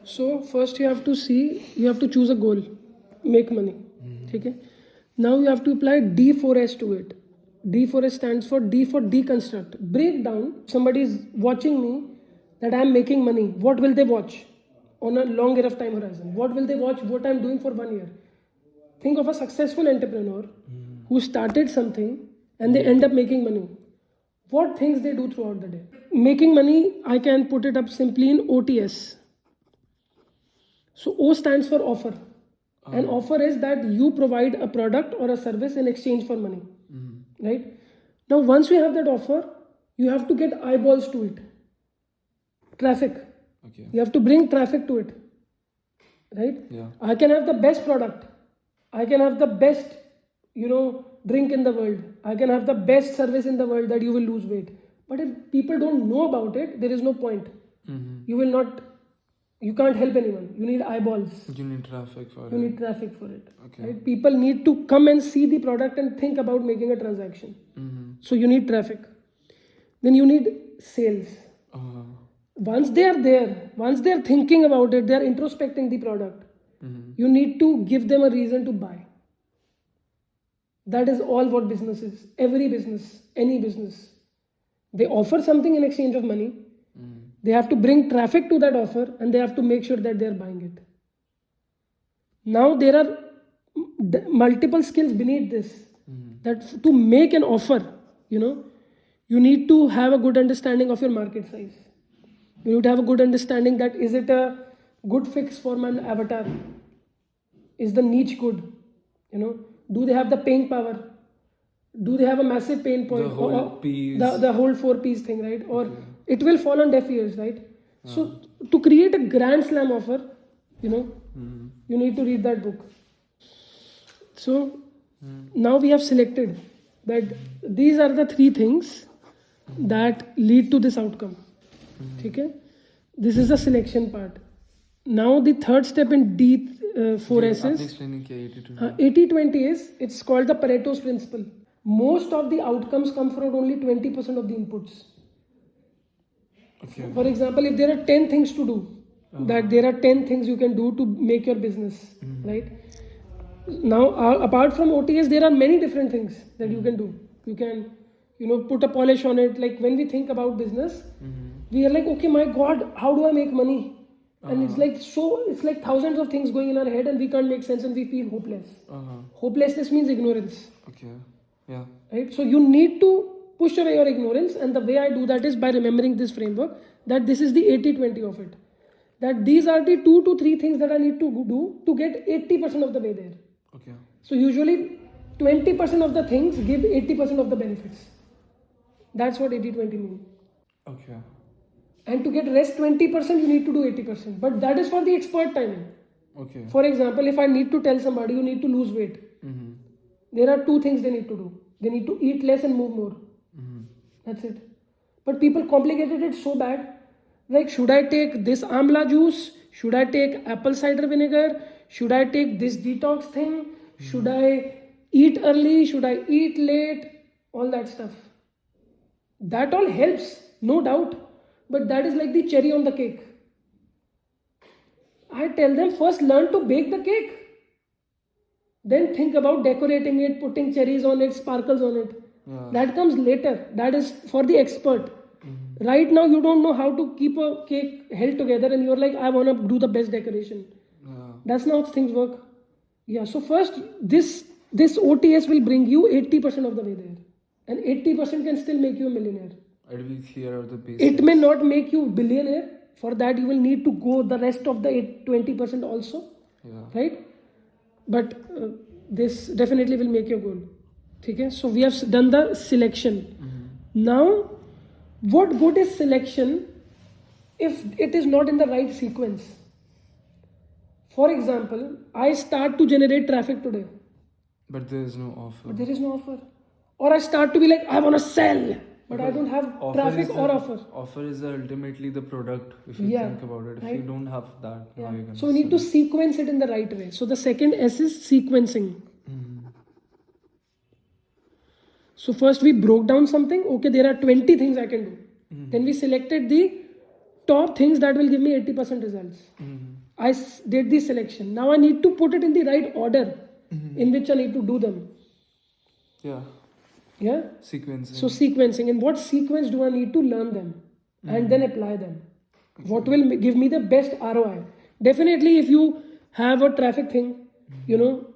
So first you have to choose a goal, make money. Okay. Now you have to apply D4S to it. D4S stands for D for deconstruct. Break down. Somebody is watching me that I am making money. What will they watch on a longer of time horizon? What will they watch? What I am doing for 1 year. Think of a successful entrepreneur who started something and they end up making money. What things they do throughout the day? Making money, I can put it up simply in OTS. So O stands for offer. An offer is that you provide a product or a service in exchange for money. Right? Now, once you have that offer, you have to get eyeballs to it. Traffic. Okay. You have to bring traffic to it. Right? Yeah. I can have the best product. I can have the best, drink in the world. I can have the best service in the world that you will lose weight. But if people don't know about it, there is no point. You can't help anyone. You need eyeballs. You need traffic for You it. need traffic for it. Okay. Right? People need to come and see the product and think about making a transaction. So you need traffic. Then you need sales. Once they are there, once they are thinking about it, they are introspecting the product. You need to give them a reason to buy. That is all what business is. Every business, any business. They offer something in exchange of money. They have to bring traffic to that offer and they have to make sure that they are buying it. Now there are multiple skills beneath this. That to make an offer, you need to have a good understanding of your market size. You need to have a good understanding that is it a good fix for my avatar? Is the niche good? Do they have the paying power? Do they have a massive pain point? The whole piece. The whole 4 piece thing, right? Or it will fall on deaf ears, right? So to create a grand slam offer, you need to read that book. So now we have selected that these are the 3 things that lead to this outcome. Okay? This is the selection part. Now the third step in D4S आपने is explaining किया 80-20. 80-20 is, it's called the Pareto's principle. Most of the outcomes come from only 20% of the inputs. Okay. For example, if there are 10 things to do, that there are 10 things you can do to make your business, right? Now, apart from OTS, there are many different things that you can do. You can, put a polish on it. Like when we think about business, we are like, okay, my God, how do I make money? And it's like thousands of things going in our head and we can't make sense and we feel hopeless. Hopelessness means ignorance. Okay. Yeah. Right? So you need to push away your ignorance, and the way I do that is by remembering this framework, that this is the 80-20 of it. That these are the 2 to 3 things that I need to do to get 80% of the way there. Okay. So usually 20% of the things give 80% of the benefits. That's what 80-20 means. Okay. And to get rest 20%, you need to do 80%. But that is for the expert timing. Okay. For example, if I need to tell somebody you need to lose weight, there are 2 things they need to do. They need to eat less and move more. That's it. But people complicated it so bad. Like, should I take this amla juice? Should I take apple cider vinegar? Should I take this detox thing? Should I eat early? Should I eat late? All that stuff. That all helps, no doubt. But that is like the cherry on the cake. I tell them first learn to bake the cake. Then think about decorating it, putting cherries on it, sparkles on it. Yeah. That comes later. That is for the expert. Right now, you don't know how to keep a cake held together and you're like, I want to do the best decoration. Yeah. That's not how things work. Yeah, so first, this OTS will bring you 80% of the way there. And 80% can still make you a millionaire. It will clear out the basics. It may not make you billionaire. For that, you will need to go the rest of the 20% also. Yeah. Right? But this definitely will make your goal. Okay? So we have done the selection. Now, what good is selection if it is not in the right sequence? For example, I start to generate traffic today, But there is no offer. but there is no offer. Or I start to be like, I want to sell, but I don't have traffic or offer. Offer is ultimately the product, if you Yeah, think about it. If right. you don't have that, how you can So we need to sequence it in the right way. So the second S is sequencing. So first we broke down something. Okay, there are 20 things I can do. Then we selected the top things that will give me 80% results. I did the selection. Now I need to put it in the right order in which I need to do them. Yeah. Yeah. Sequencing. So sequencing. In what sequence do I need to learn them and then apply them? What will give me the best ROI? Definitely, if you have a traffic thing,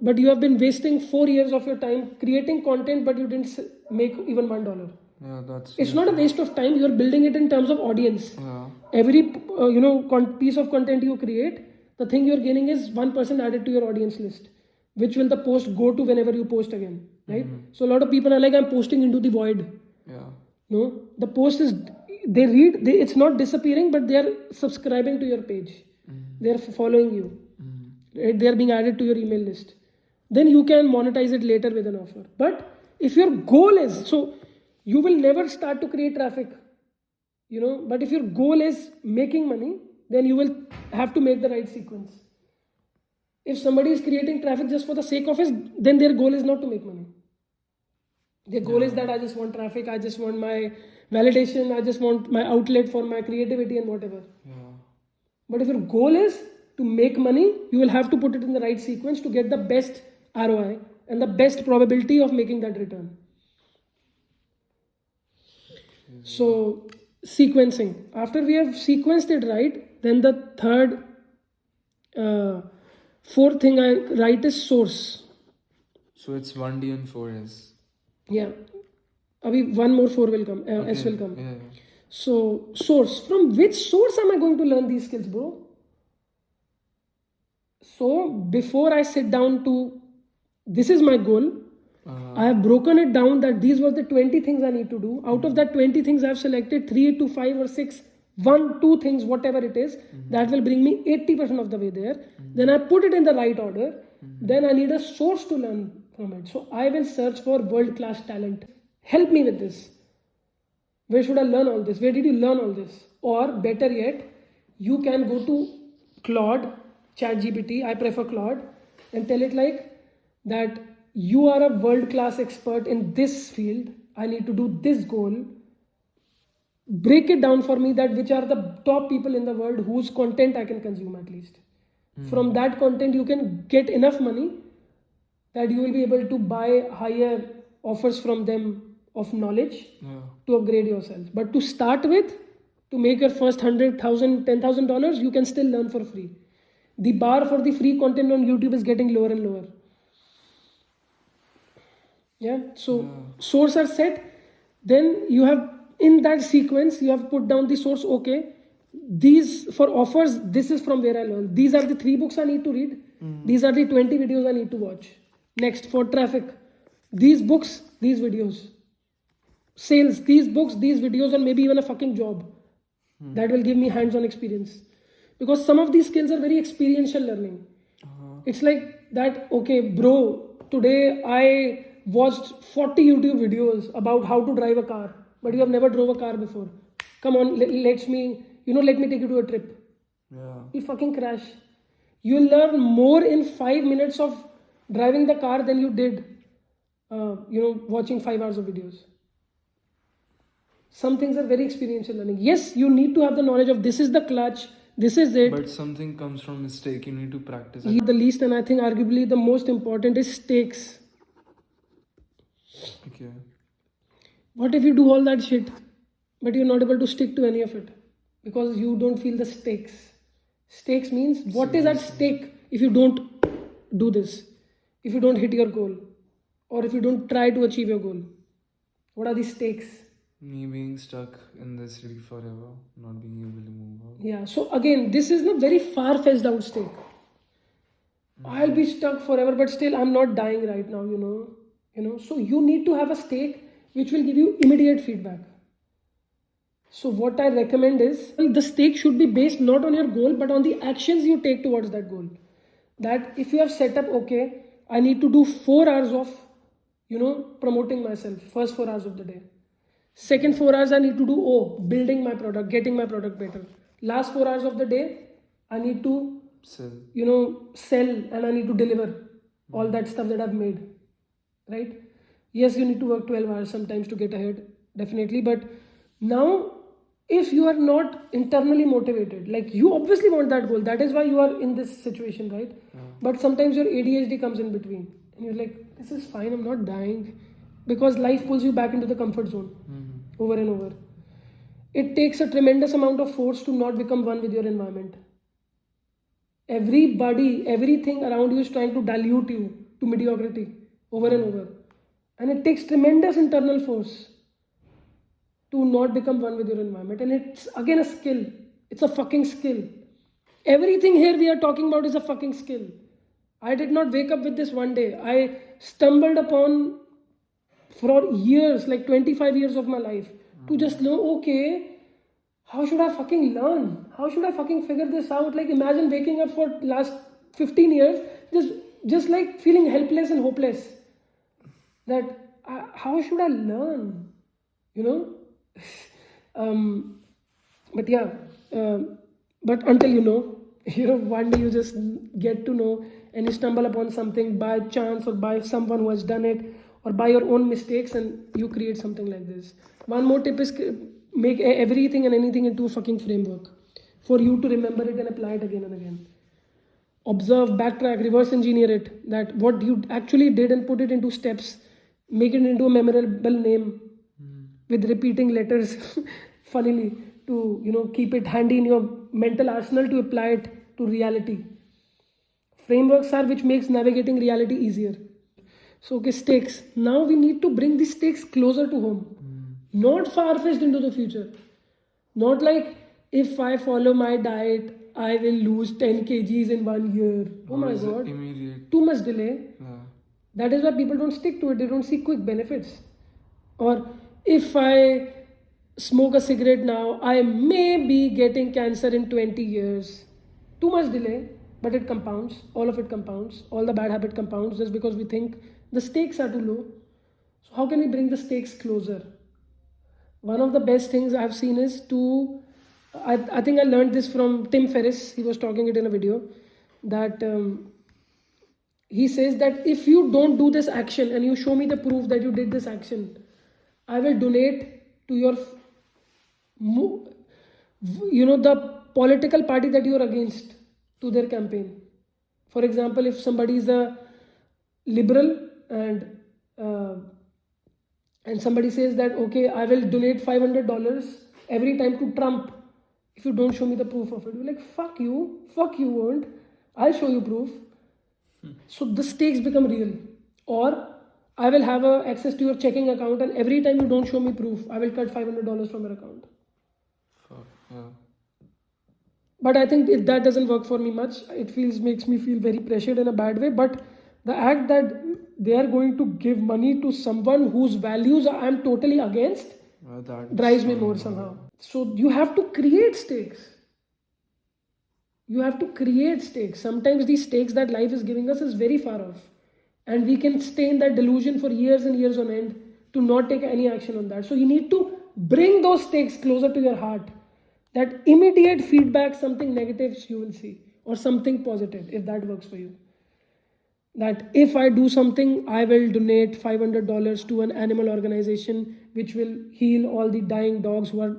but you have been wasting 4 years of your time creating content, but you didn't make even $1. Yeah, that's. It's not a waste of time. You're building it in terms of audience. Yeah. Every piece of content you create, the thing you're gaining is 1% added to your audience list, which will the post go to whenever you post again, right? So a lot of people are like, I'm posting into the void. Yeah. No, the post is, they read, it's not disappearing, but they are subscribing to your page. They are following you. Right? They are being added to your email list. Then you can monetize it later with an offer. But if your goal is, so you will never start to create traffic, but if your goal is making money, then you will have to make the right sequence. If somebody is creating traffic just for the sake of it, then their goal is not to make money. Their goal is that I just want traffic, I just want my validation, I just want my outlet for my creativity and whatever. Yeah. But if your goal is to make money, you will have to put it in the right sequence to get the best ROI and the best probability of making that return. So, sequencing. After we have sequenced it right, then the fourth thing I write is source. So it's 1D and 4S. Yeah. One more 4 will come, S will come. Yeah. So, source. From which source am I going to learn these skills, bro? So, before I sit down to, this is my goal, I have broken it down that these were the 20 things I need to do. Out of that 20 things, I have selected 3 to 5 or 6, 1, 2 things, whatever it is, that will bring me 80% of the way there. Then I put it in the right order. Then I need a source to learn from it. So I will search for world-class talent. Help me with this. Where should I learn all this? Where did you learn all this? Or better yet, you can go to Claude, ChatGPT, I prefer Claude, and tell it like that you are a world-class expert in this field. I need to do this goal. Break it down for me that which are the top people in the world whose content I can consume at least. From that content, you can get enough money that you will be able to buy higher offers from them of knowledge to upgrade yourself. But to start with, to make your first $100,000, $10,000, you can still learn for free. The bar for the free content on YouTube is getting lower and lower. Yeah, so source are set. Then you have, in that sequence, you have put down the source. Okay, these for offers, this is from where I learned. These are the 3 books I need to read. These are the 20 videos I need to watch. Next, for traffic, these books, these videos. Sales, these books, these videos, or maybe even a fucking job. That will give me hands-on experience. Because some of these skills are very experiential learning. It's like that, okay, bro, today I watched 40 YouTube videos about how to drive a car, but you have never drove a car before. Come on, let me take you to a trip. Yeah. You fucking crash. You'll learn more in 5 minutes of driving the car than you did, watching 5 hours of videos. Some things are very experiential learning. Yes, you need to have the knowledge of this is the clutch, this is it. But something comes from mistake. You need to practice. The least, and I think arguably the most important, is stakes. Okay. What if you do all that shit, but you're not able to stick to any of it because you don't feel the stakes? Stakes means what is at stake if you don't do this, if you don't hit your goal, or if you don't try to achieve your goal. What are the stakes? Me being stuck in this city forever, not being able to move out. Yeah, so again, this is a very far-fetched out stake. I'll be stuck forever, but still I'm not dying right now, So you need to have a stake which will give you immediate feedback. So what I recommend is, the stake should be based not on your goal, but on the actions you take towards that goal. That if you have set up, okay, I need to do 4 hours of, promoting myself, first 4 hours of the day. Second 4 hours I need to do, building my product, getting my product better. Last 4 hours of the day, I need to sell, and I need to deliver all that stuff that I've made, right? Yes, you need to work 12 hours sometimes to get ahead, definitely. But now if you are not internally motivated, like you obviously want that goal, that is why you are in this situation, right? But sometimes your ADHD comes in between and you're like, this is fine, I'm not dying, because life pulls you back into the comfort zone over and over. It takes a tremendous amount of force to not become one with your environment. Everybody, everything around you is trying to dilute you to mediocrity over and over, and it takes tremendous internal force to not become one with your environment. And it's again a skill. It's a fucking skill. Everything here we are talking about is a fucking skill. I did not wake up with this one day. I stumbled upon for years, like 25 years of my life, to just know, okay, how should I fucking learn? How should I fucking figure this out? Like imagine waking up for last 15 years, just like feeling helpless and hopeless. That how should I learn? You know? But yeah, but until one day you just get to know and you stumble upon something by chance or by someone who has done it or by your own mistakes, and you create something like this. One more tip is make everything and anything into a fucking framework for you to remember it and apply it again and again. Observe, backtrack, reverse engineer it, that what you actually did, and put it into steps, make it into a memorable name with repeating letters funnily, to keep it handy in your mental arsenal to apply it to reality. Frameworks are which makes navigating reality easier. So okay, stakes. Now we need to bring these stakes closer to home, not far-fetched into the future. Not like, if I follow my diet, I will lose 10 kgs in 1 year. Oh my god. Immediate. Too much delay. Yeah. That is why people don't stick to it. They don't see quick benefits. Or if I smoke a cigarette now, I may be getting cancer in 20 years. Too much delay, but it compounds. All of it compounds. All the bad habit compounds just because we think the stakes are too low. So how can we bring the stakes closer? One of the best things I've seen is I think I learned this from Tim Ferriss. He was talking it in a video that he says that if you don't do this action and you show me the proof that you did this action, I will donate to your, the political party that you are against, to their campaign. For example, if somebody is a liberal and somebody says that, okay, I will donate $500 every time to Trump if you don't show me the proof of it. You're like, fuck you won't. I'll show you proof. So the stakes become real. Or I will have access to your checking account, and every time you don't show me proof, I will cut $500 from your account. Fuck, yeah. But I think that doesn't work for me much. It makes me feel very pressured in a bad way. But the act that they are going to give money to someone whose values I am totally against drives me more somehow. So you have to create stakes. You have to create stakes. Sometimes these stakes that life is giving us is very far off. And we can stay in that delusion for years and years on end to not take any action on that. So you need to bring those stakes closer to your heart. That immediate feedback, something negative you will see, or something positive, if that works for you. That if I do something, I will donate $500 to an animal organization which will heal all the dying dogs who are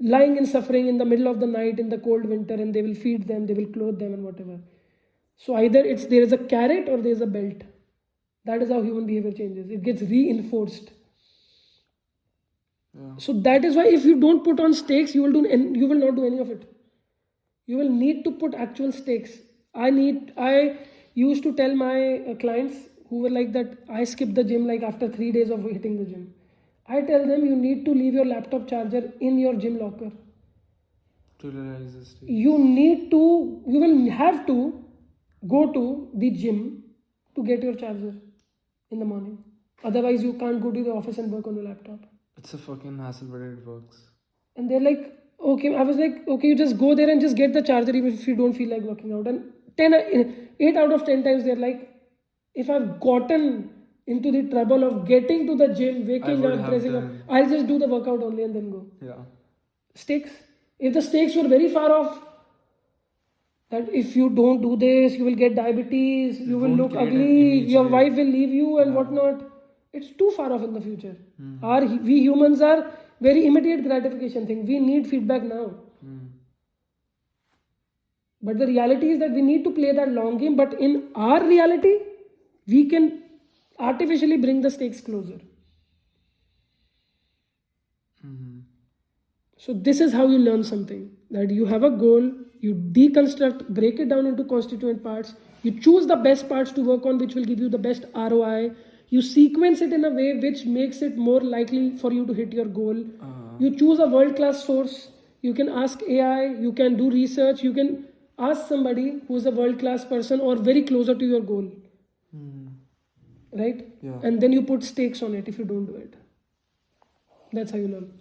lying and suffering in the middle of the night in the cold winter, and they will feed them, they will clothe them and whatever. So either there is a carrot or there is a belt. That is how human behavior changes. It gets reinforced. Yeah. So that is why if you don't put on stakes, you will not do any of it. You will need to put actual stakes. I used to tell my clients who were like that, I skipped the gym like after 3 days of hitting the gym. I tell them, you need to leave your laptop charger in your gym locker. To realize this. You will have to go to the gym to get your charger in the morning. Otherwise, you can't go to the office and work on your laptop. It's a fucking hassle, but it works. And they're like, okay. I was like, okay, you just go there and just get the charger even if you don't feel like working out. And 8 out of 10 times they're like, if I've gotten into the trouble of getting to the gym, waking up, pressing up, I'll just do the workout only and then go. Yeah. Stakes. If the stakes were very far off, that if you don't do this, you will get diabetes, you will look ugly, your wife will leave you and whatnot. It's too far off in the future. We humans are very immediate gratification thing. We need feedback now. But the reality is that we need to play that long game. But in our reality, we can artificially bring the stakes closer. So this is how you learn something. That you have a goal, you deconstruct, break it down into constituent parts. You choose the best parts to work on, which will give you the best ROI. You sequence it in a way which makes it more likely for you to hit your goal. You choose a world-class source. You can ask AI, you can do research, you can ask somebody who's a world-class person or very closer to your goal. Right? Yeah. And then you put stakes on it if you don't do it. That's how you learn.